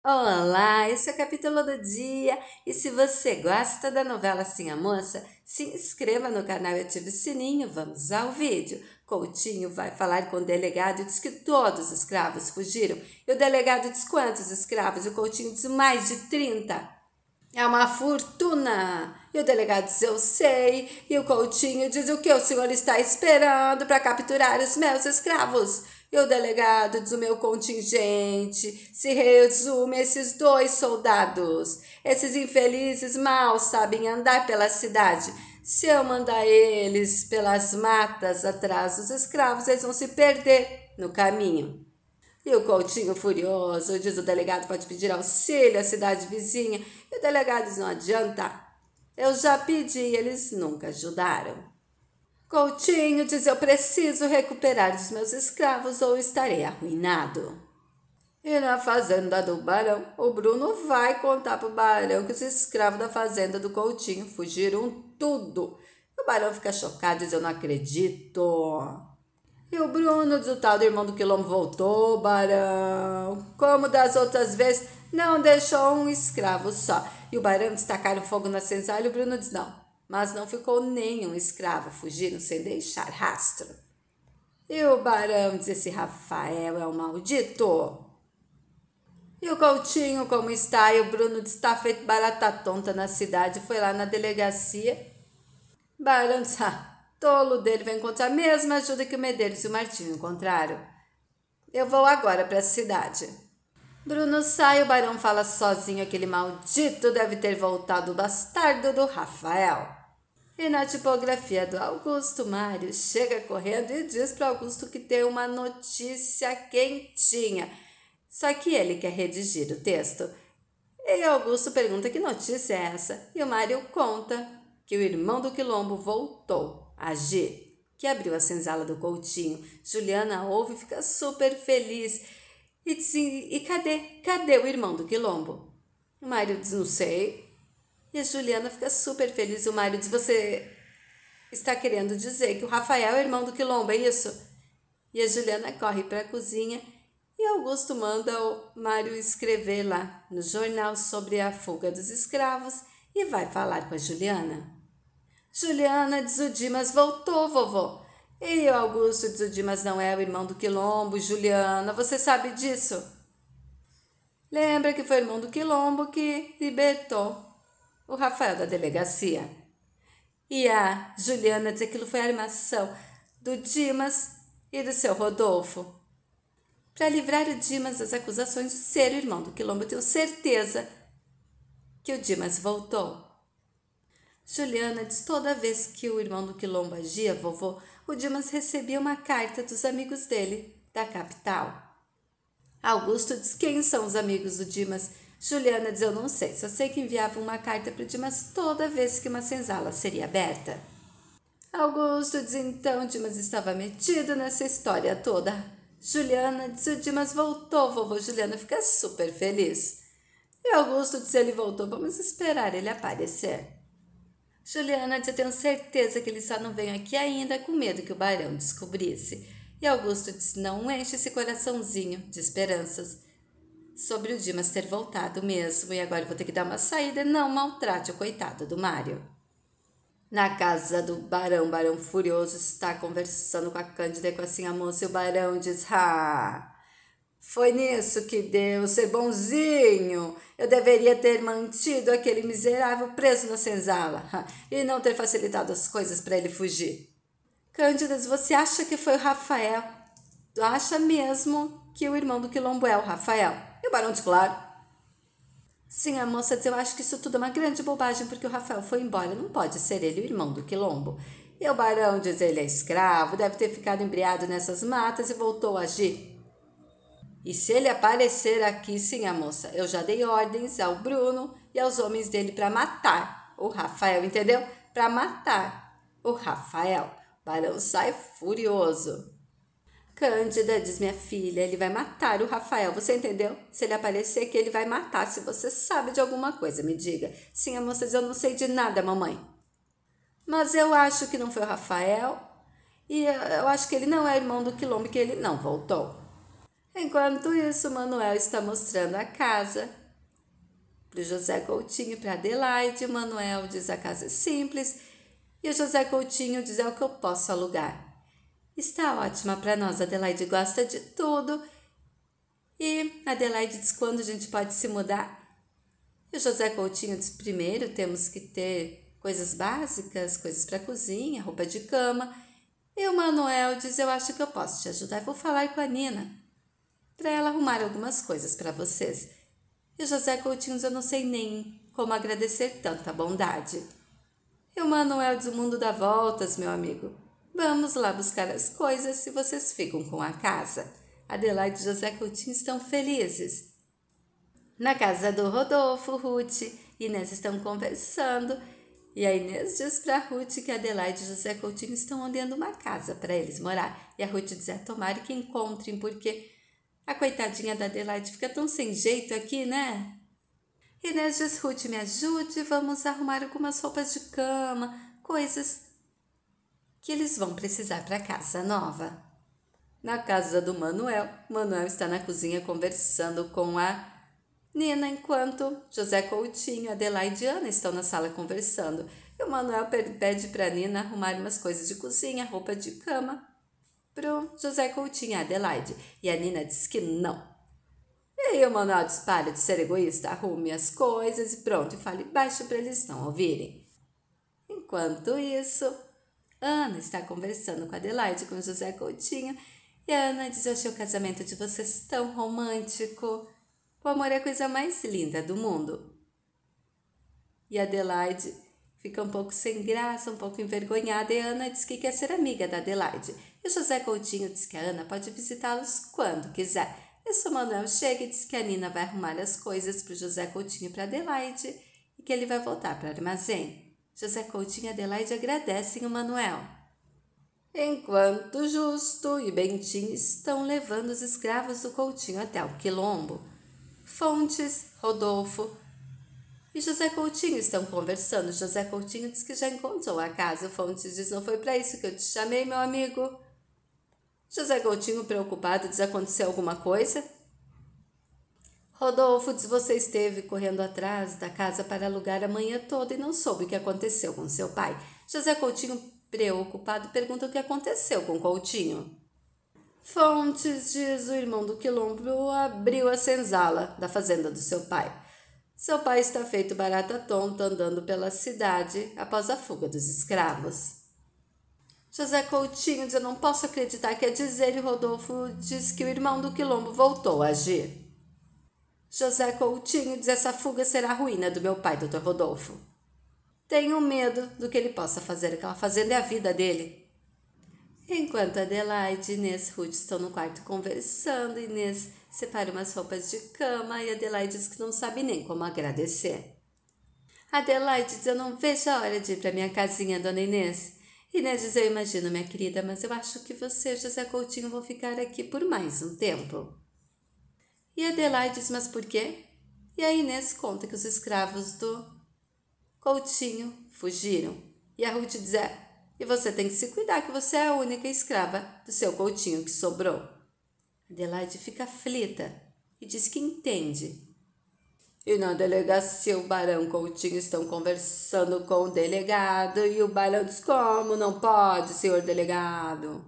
Olá, esse é o capítulo do dia e se você gosta da novela Sim a Moça, se inscreva no canal e ative o sininho. Vamos ao vídeo. Coutinho vai falar com o delegado e diz que todos os escravos fugiram. E o delegado diz quantos escravos? E o Coutinho diz mais de 30. É uma fortuna! E o delegado diz, eu sei. E o Coutinho diz, o que o senhor está esperando para capturar os meus escravos? E o delegado diz, o meu contingente se resume a esses 2 soldados. Esses infelizes mal sabem andar pela cidade. Se eu mandar eles pelas matas atrás dos escravos, eles vão se perder no caminho. E o Coutinho furioso diz, o delegado pode pedir auxílio à cidade vizinha. E o delegado diz, não adianta. Eu já pedi e eles nunca ajudaram. Coutinho diz, eu preciso recuperar os meus escravos ou estarei arruinado. E na fazenda do Barão, o Bruno vai contar para o Barão que os escravos da fazenda do Coutinho fugiram tudo. E o Barão fica chocado e diz, eu não acredito. E o Bruno diz, o tal do irmão do Quilombo voltou, Barão. Como das outras vezes, não deixou um escravo só. E o Barão destacaram fogo na senzala e o Bruno diz, não. Mas não ficou nenhum escravo fugindo sem deixar rastro. E o Barão diz, esse Rafael é um maldito. E o Coutinho, como está? E o Bruno diz, está feito barata tonta na cidade. Foi lá na delegacia. Barão diz, tolo dele vai encontrar a mesma ajuda que o Medeiros e o Martinho encontraram. Eu vou agora para a cidade. Bruno sai, o Barão fala sozinho, aquele maldito deve ter voltado o bastardo do Rafael. E na tipografia do Augusto, Mário chega correndo e diz para Augusto que tem uma notícia quentinha. Só que ele quer redigir o texto. E Augusto pergunta que notícia é essa? E o Mário conta que o irmão do Quilombo voltou a agir, que abriu a senzala do Coutinho. Juliana ouve e fica super feliz. E diz, e cadê o irmão do Quilombo? O Mário diz, não sei. E a Juliana fica super feliz. O Mário diz, você está querendo dizer que o Rafael é irmão do Quilombo, é isso? E a Juliana corre para a cozinha e Augusto manda o Mário escrever lá no jornal sobre a fuga dos escravos e vai falar com a Juliana. Juliana diz, o Dimas voltou, vovô. E o Augusto diz, o Dimas não é o irmão do Quilombo. Juliana, você sabe disso? Lembra que foi o irmão do Quilombo que libertou o Rafael da delegacia. E a Juliana diz que aquilo foi a armação do Dimas e do seu Rodolfo. Para livrar o Dimas das acusações de ser o irmão do Quilombo, eu tenho certeza que o Dimas voltou. Juliana diz, toda vez que o irmão do Quilombo agia, vovô, o Dimas recebia uma carta dos amigos dele, da capital. Augusto diz, quem são os amigos do Dimas? Juliana diz, eu não sei, só sei que enviava uma carta para o Dimas toda vez que uma senzala seria aberta. Augusto diz, então o Dimas estava metido nessa história toda. Juliana diz, o Dimas voltou, vovô. Juliana fica super feliz. E Augusto diz, ele voltou, vamos esperar ele aparecer. Juliana diz, eu tenho certeza que ele só não veio aqui ainda com medo que o Barão descobrisse. E Augusto diz, não enche esse coraçãozinho de esperanças sobre o Dimas ter voltado mesmo. E agora eu vou ter que dar uma saída, não maltrate o coitado do Mário. Na casa do Barão, o Barão furioso está conversando com a Cândida e com a moça. E o Barão diz, foi nisso que deu ser bonzinho. Eu deveria ter mantido aquele miserável preso na senzala e não ter facilitado as coisas para ele fugir. Cândida, você acha que foi o Rafael? Tu acha mesmo que o irmão do Quilombo é o Rafael? E o Barão diz, claro. Sim, a moça diz, eu acho que isso tudo é uma grande bobagem, porque o Rafael foi embora, não pode ser ele o irmão do Quilombo. E o Barão diz, ele é escravo, deve ter ficado embriagado nessas matas e voltou a agir. E se ele aparecer aqui, sim, a moça, eu já dei ordens ao Bruno e aos homens dele para matar o Rafael, entendeu? Para matar o Rafael. O Barão sai furioso. Cândida diz, minha filha, ele vai matar o Rafael, você entendeu? Se ele aparecer que ele vai matar, se você sabe de alguma coisa, me diga. Sim, a moça diz, eu não sei de nada, mamãe. Mas eu acho que não foi o Rafael e eu acho que ele não é irmão do Quilombo, que ele não voltou. Enquanto Enquanto isso, Manuel está mostrando a casa para o José Coutinho e para Adelaide. Manuel diz: a casa é simples. E o José Coutinho diz: é o que eu posso alugar. Está ótima para nós, Adelaide gosta de tudo. E Adelaide diz: quando a gente pode se mudar? E o José Coutinho diz: primeiro temos que ter coisas básicas, coisas para cozinha, roupa de cama. E o Manuel diz: eu acho que eu posso te ajudar. Eu vou falar com a Nina para ela arrumar algumas coisas para vocês. E o José Coutinho diz: eu não sei nem como agradecer tanta bondade. E o Manuel diz: o mundo dá voltas, meu amigo. Vamos lá buscar as coisas e vocês ficam com a casa. Adelaide e José Coutinho estão felizes. Na casa do Rodolfo, Ruth e Inês estão conversando. E a Inês diz para Ruth que Adelaide e José Coutinho estão olhando uma casa para eles morar. E a Ruth diz: tomara que encontrem, porque a coitadinha da Adelaide fica tão sem jeito aqui, né? Inês diz: Ruth, me ajude, vamos arrumar algumas roupas de cama, coisas que eles vão precisar para a casa nova. Na casa do Manuel, Manuel está na cozinha conversando com a Nina, enquanto José Coutinho, Adelaide e Ana estão na sala conversando. E o Manuel pede para a Nina arrumar umas coisas de cozinha, roupa de cama, para o José Coutinho e a Adelaide. E a Nina diz que não. E aí o Manuel diz: para de ser egoísta, arrume as coisas e pronto, e fale baixo para eles não ouvirem. Enquanto isso, Ana está conversando com a Adelaide e com o José Coutinho, e a Ana diz: eu achei o casamento de vocês tão romântico. O amor é a coisa mais linda do mundo. E a Adelaide fica um pouco sem graça, um pouco envergonhada, e a Ana diz que quer ser amiga da Adelaide. E o José Coutinho diz que a Ana pode visitá-los quando quiser. Isso, o Manuel chega e diz que a Nina vai arrumar as coisas para o José Coutinho e para a Adelaide e que ele vai voltar para o armazém. José Coutinho e Adelaide agradecem o Manuel. Enquanto Justo e Bentinho estão levando os escravos do Coutinho até o quilombo, Fontes, Rodolfo e José Coutinho estão conversando. José Coutinho diz que já encontrou a casa. Fontes diz: não foi para isso que eu te chamei, meu amigo. José Coutinho, preocupado, diz: aconteceu alguma coisa? Rodolfo diz: você esteve correndo atrás da casa para alugar a manhã toda e não soube o que aconteceu com seu pai. José Coutinho, preocupado, pergunta o que aconteceu com Coutinho. Fontes diz: o irmão do quilombo abriu a senzala da fazenda do seu pai. Seu pai está feito barata tonta andando pela cidade após a fuga dos escravos. José Coutinho diz: eu não posso acreditar, quer dizer, e Rodolfo diz que o irmão do quilombo voltou a agir. José Coutinho diz: essa fuga será a ruína do meu pai, Dr. Rodolfo. Tenho medo do que ele possa fazer, aquela fazenda é a vida dele. Enquanto Adelaide, Inês e Ruth estão no quarto conversando, Inês separa umas roupas de cama e Adelaide diz que não sabe nem como agradecer. Adelaide diz: eu não vejo a hora de ir para minha casinha, dona Inês. Inês diz: eu imagino, minha querida, mas eu acho que você e José Coutinho vão ficar aqui por mais um tempo. E Adelaide diz: mas por quê? E a Inês conta que os escravos do Coutinho fugiram. E a Ruth diz: e você tem que se cuidar, que você é a única escrava do seu Coutinho que sobrou. Adelaide fica aflita e diz que entende. E na delegacia o barão Coutinho estão conversando com o delegado e o barão diz: como não pode, senhor delegado?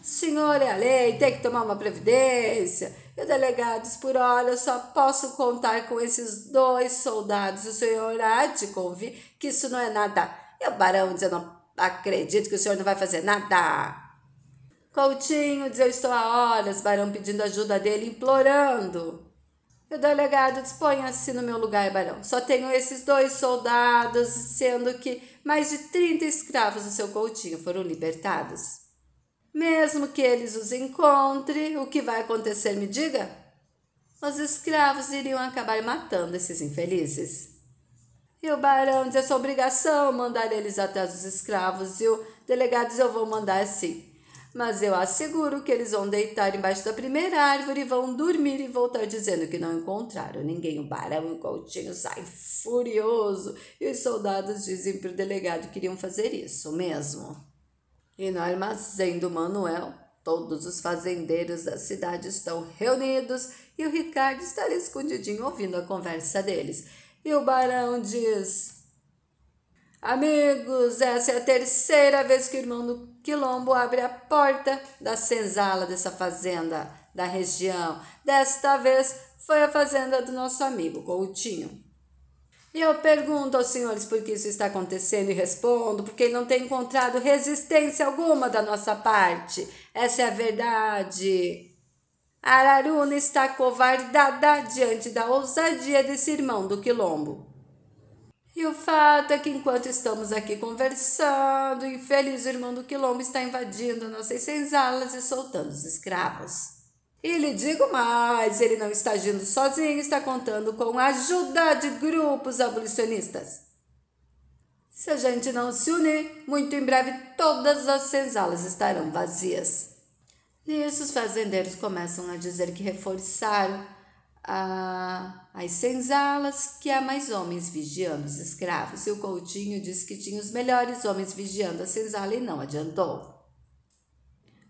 Senhor, é a lei, tem que tomar uma previdência. E o delegado diz: por hora eu só posso contar com esses 2 soldados. O senhor há de convir que isso não é nada. E o barão diz: eu não acredito que o senhor não vai fazer nada. Coutinho diz: eu estou há horas, barão, pedindo ajuda dele, implorando. E o delegado diz: ponha-se no meu lugar, barão. Só tenho esses 2 soldados, sendo que mais de 30 escravos do seu Coutinho foram libertados. Mesmo que eles os encontrem, o que vai acontecer, me diga? Os escravos iriam acabar matando esses infelizes. E o barão diz: é sua obrigação mandar eles atrás dos escravos. E o delegado diz: eu vou mandar sim. Mas eu asseguro que eles vão deitar embaixo da primeira árvore e vão dormir e voltar dizendo que não encontraram ninguém. O barão e o Coutinho saem furioso. E os soldados dizem para o delegado que iriam fazer isso mesmo. E no armazém do Manuel, Todos os fazendeiros da cidade estão reunidos e o Ricardo está ali escondidinho ouvindo a conversa deles. E o barão diz: amigos, essa é a terceira vez que o irmão do Quilombo abre a porta da senzala dessa fazenda da região. Desta vez foi a fazenda do nosso amigo Coutinho. E eu pergunto aos senhores por que isso está acontecendo e respondo porque ele não tem encontrado resistência alguma da nossa parte. Essa é a verdade. A Araruna está covardada diante da ousadia desse irmão do Quilombo. E o fato é que enquanto estamos aqui conversando, o infeliz irmão do Quilombo está invadindo nossas senzalas e soltando os escravos. E lhe digo mais, ele não está agindo sozinho, está contando com a ajuda de grupos abolicionistas. Se a gente não se unir, muito em breve todas as senzalas estarão vazias. Nisso, os fazendeiros começam a dizer que reforçaram as senzalas, que há mais homens vigiando os escravos. E o Coutinho disse que tinha os melhores homens vigiando a senzala e não adiantou.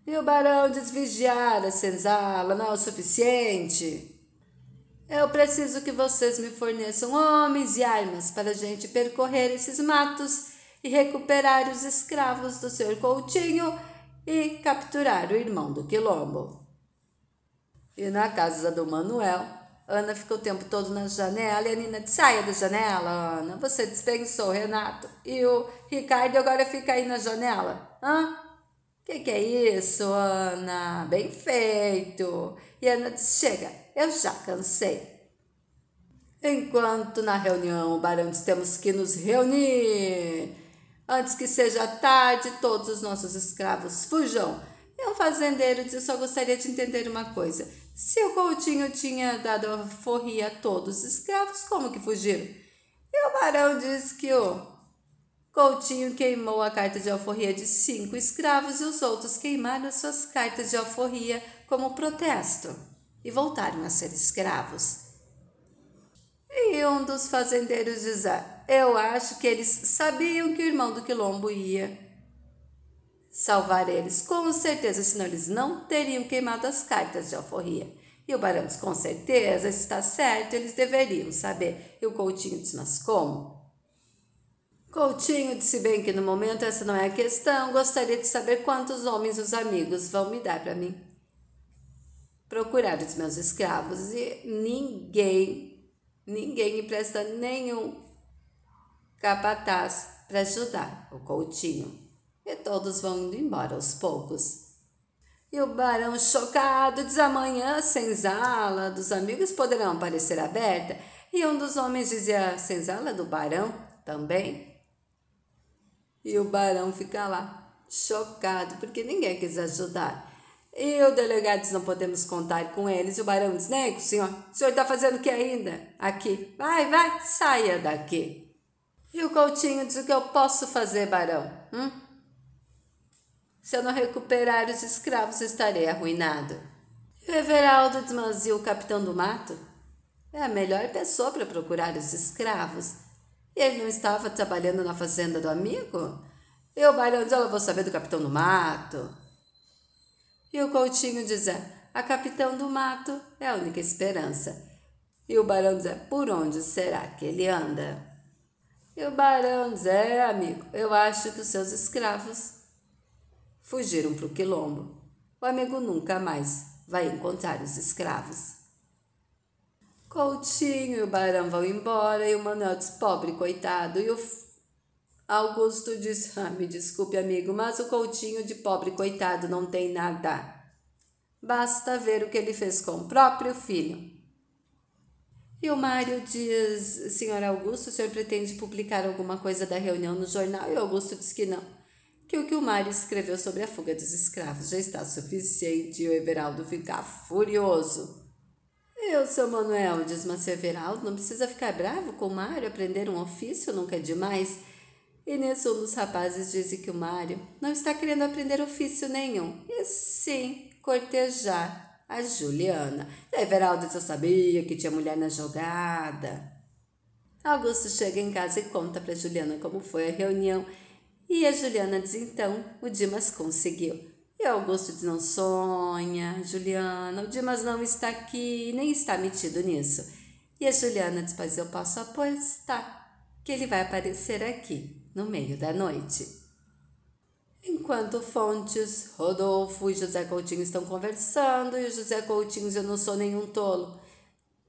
E o barão diz: vigiar a senzala não é o suficiente. Eu preciso que vocês me forneçam homens e armas para a gente percorrer esses matos e recuperar os escravos do Sr. Coutinho e capturar o irmão do Quilombo. E na casa do Manuel, Ana fica o tempo todo na janela e a Nina diz: saia da janela, Ana, você dispensou o Renato. E o Ricardo agora fica aí na janela. Que é isso, Ana? Bem feito. E Ana diz: chega, eu já cansei. Enquanto na reunião o barão diz: temos que nos reunir. Antes que seja tarde, todos os nossos escravos fujam. E um fazendeiro diz: eu só gostaria de entender uma coisa. Se o Coutinho tinha dado alforria a todos os escravos, como que fugiram? E o barão diz que o Coutinho queimou a carta de alforria de 5 escravos e os outros queimaram as suas cartas de alforria como protesto e voltaram a ser escravos. E um dos fazendeiros diz: eu acho que eles sabiam que o irmão do Quilombo ia salvar eles. Com certeza, senão eles não teriam queimado as cartas de alforria. E o barão diz: com certeza, está certo, eles deveriam saber. E o Coutinho diz: mas como? Coutinho disse bem que no momento essa não é a questão, gostaria de saber quantos homens os amigos vão me dar para mim procurar os meus escravos. E ninguém me presta nenhum capataz para ajudar o Coutinho. E todos vão indo embora aos poucos. E o barão, chocado, diz: amanhã a senzala dos amigos poderão aparecer aberta. E um dos homens dizia: a senzala do barão também. E o barão fica lá, chocado, porque ninguém quis ajudar. E o delegado diz: não podemos contar com eles. E o barão diz: nego, senhor, o senhor está fazendo o que ainda? Aqui, vai, saia daqui. E o Coutinho diz: o que eu posso fazer, barão? Se eu não recuperar os escravos, estarei arruinado. E o Everaldo diz: mas e o capitão do mato? É a melhor pessoa para procurar os escravos. E ele não estava trabalhando na fazenda do amigo? E o barão diz: eu vou saber do capitão do mato. E o Coutinho diz: a capitão do mato é a única esperança. E o barão diz: por onde será que ele anda? E o barão diz: amigo, eu acho que os seus escravos fugiram para o Quilombo. O amigo nunca mais vai encontrar os escravos. Coutinho e o barão vão embora e o Manuel diz: pobre coitado. E o Augusto diz: me desculpe, amigo, mas o Coutinho de pobre coitado não tem nada. Basta ver o que ele fez com o próprio filho. E o Mário diz: senhor Augusto, o senhor pretende publicar alguma coisa da reunião no jornal? E o Augusto diz que não, que o Mário escreveu sobre a fuga dos escravos já está suficiente. E o Everaldo fica furioso. E o seu Manuel diz: mas seu Everaldo, não precisa ficar bravo com o Mário, aprender um ofício nunca é demais. E nisso um dos rapazes diz que o Mário não está querendo aprender ofício nenhum, e sim cortejar a Juliana. E Everaldo diz: eu sabia que tinha mulher na jogada. Augusto chega em casa e conta para Juliana como foi a reunião. E a Juliana diz: então, o Dimas conseguiu. E E Augusto diz, não sonha, Juliana, o Dimas não está aqui, nem está metido nisso. E a Juliana diz, pois eu posso apostar que ele vai aparecer aqui, no meio da noite. Enquanto Fontes, Rodolfo e José Coutinho estão conversando, e o José Coutinho diz, eu não sou nenhum tolo.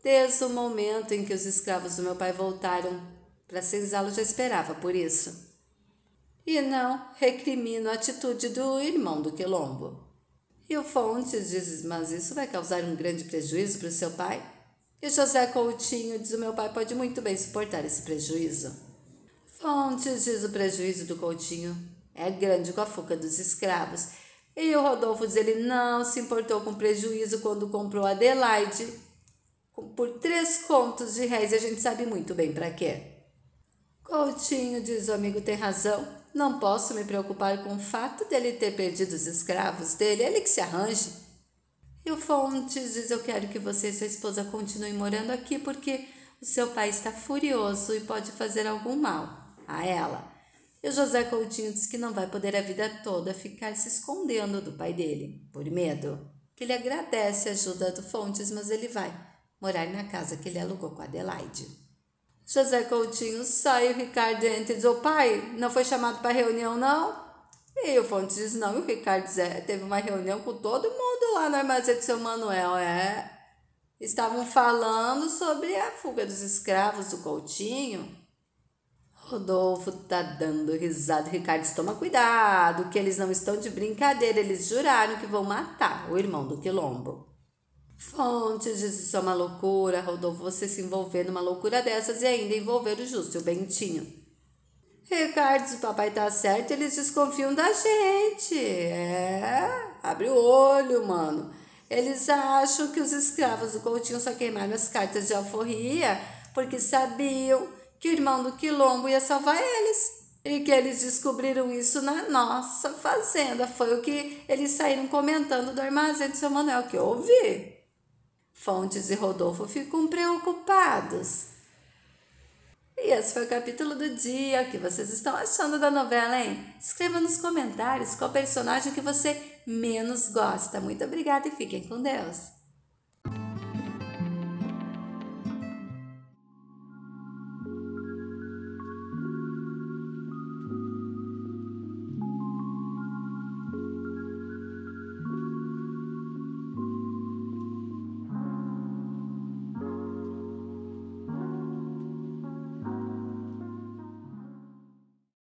Desde o momento em que os escravos do meu pai voltaram para a senzala, eu já esperava por isso. E não recrimino a atitude do irmão do Quilombo. E o Fontes diz, mas isso vai causar um grande prejuízo para o seu pai? E José Coutinho diz, o meu pai pode muito bem suportar esse prejuízo. Fontes diz, o prejuízo do Coutinho é grande com a fuga dos escravos. E o Rodolfo diz, ele não se importou com prejuízo quando comprou Adelaide por 3 contos de réis, e a gente sabe muito bem para quê. Coutinho diz, o amigo tem razão, não posso me preocupar com o fato dele ter perdido os escravos dele, ele que se arranje. E o Fontes diz, eu quero que você e sua esposa continuem morando aqui porque o seu pai está furioso e pode fazer algum mal a ela. E o José Coutinho diz que não vai poder a vida toda ficar se escondendo do pai dele, por medo. Que ele agradece a ajuda do Fontes, mas ele vai morar na casa que ele alugou com a Adelaide. José Coutinho sai, o Ricardo entra e diz, ô pai, não foi chamado para reunião não? E o Fontes diz, não, e o Ricardo diz, teve uma reunião com todo mundo lá no armazém do seu Manuel, estavam falando sobre a fuga dos escravos do Coutinho. Rodolfo tá dando risada, o Ricardo diz, toma cuidado, que eles não estão de brincadeira, eles juraram que vão matar o irmão do Quilombo. Fontes diz, isso é uma loucura, Rodolfo, você se envolver numa loucura dessas e ainda envolver o Justo e o Bentinho. Ricardo diz, o papai tá certo, eles desconfiam da gente. Abre o olho, mano. Eles acham que os escravos do Coutinho só queimaram as cartas de alforria porque sabiam que o irmão do Quilombo ia salvar eles. E que eles descobriram isso na nossa fazenda. Foi o que eles saíram comentando do armazém do seu Manuel, que eu ouvi. Fontes e Rodolfo ficam preocupados. E esse foi o capítulo do dia. O que vocês estão achando da novela, hein? Escreva nos comentários qual personagem que você menos gosta. Muito obrigada e fiquem com Deus.